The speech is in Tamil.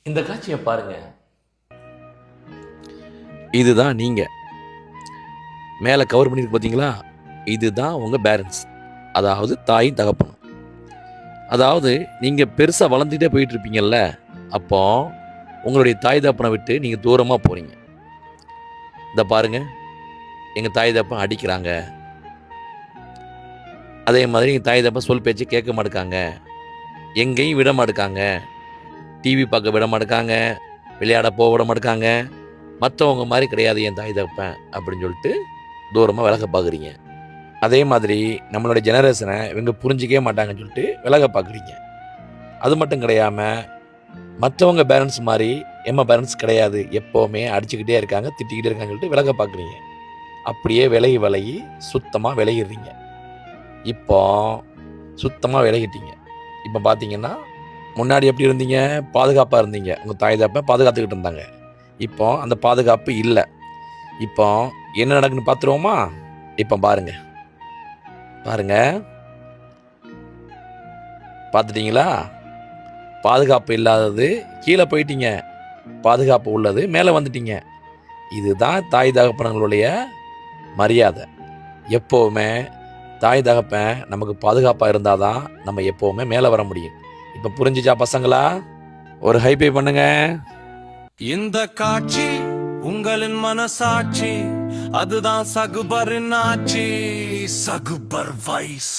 இந்த காட்சியை பாருங்க. இதுதான் நீங்கள் மேலே கவர் பண்ணியிருக்கு பார்த்தீங்களா? இதுதான் உங்கள் பேரண்ட்ஸ், அதாவது தாயும் தகப்பனும். அதாவது நீங்கள் பெருசாக வளர்ந்துக்கிட்டே போயிட்டுருப்பீங்கள்ல, அப்போ உங்களுடைய தாய் தகப்பனை விட்டு நீங்கள் தூரமாக போகிறீங்க. இந்த பாருங்கள், எங்கள் தாய் தகப்பன் அடிக்கிறாங்க, அதே மாதிரி எங்கள் தாய் தகப்பன் சொல் பேச்சு கேட்க மாட்டேக்காங்க, எங்கேயும் விட மாட்டேக்காங்க, டிவி பார்க்க விட மாட்டேக்காங்க, விளையாட போக விட மாட்டேக்காங்க, மற்றவங்க மாதிரி கிடையாது என் தாய் தகப்பன் அப்படின்னு சொல்லிட்டு தூரமாக விலக பார்க்குறீங்க. அதே மாதிரி நம்மளுடைய ஜெனரேஷனை இவங்க புரிஞ்சிக்கவே மாட்டாங்கன்னு சொல்லிட்டு விலக பார்க்குறீங்க. அது மட்டும் கிடையாமல் மற்றவங்க பேரண்ட்ஸ் மாதிரி எம்ம பேரண்ட்ஸ் கிடையாது, எப்போவுமே அடிச்சுக்கிட்டே இருக்காங்க, திட்டிக்கிட்டே இருக்காங்கன்னு சொல்லிட்டு விலக பார்க்குறீங்க. அப்படியே விலகி சுத்தமாக விலகிடுறீங்க. இப்போ சுத்தமாக விலகிட்டீங்க. இப்போ பார்த்தீங்கன்னா முன்னாடி எப்படி இருந்தீங்க? பாதுகாப்பாக இருந்தீங்க, உங்கள் தாய் தகப்பன் பாதுகாத்துக்கிட்டு இருந்தாங்க. இப்போ அந்த பாதுகாப்பு இல்லை. இப்போ என்ன நடக்குன்னு பார்த்துருவோமா? இப்போ பாருங்க, பார்த்துட்டீங்களா? பாதுகாப்பு இல்லாதது கீழே போயிட்டீங்க, பாதுகாப்பு உள்ளது மேலே வந்துட்டீங்க. இதுதான் தாய் தகப்பனங்களுடைய மரியாதை. எப்போவுமே தாய் தகப்பன் நமக்கு பாதுகாப்பாக இருந்தால் தான் நம்ம எப்போவுமே மேலே வர முடியும். இப்போ புரிஞ்சிச்சா பசங்களா? ஒரு ஹைபை பண்ணுங்க. இந்த காட்சி உங்களின் மனசாட்சி, அதுதான் சகுபரின் ஆட்சி. சகுபர் வைஸ்.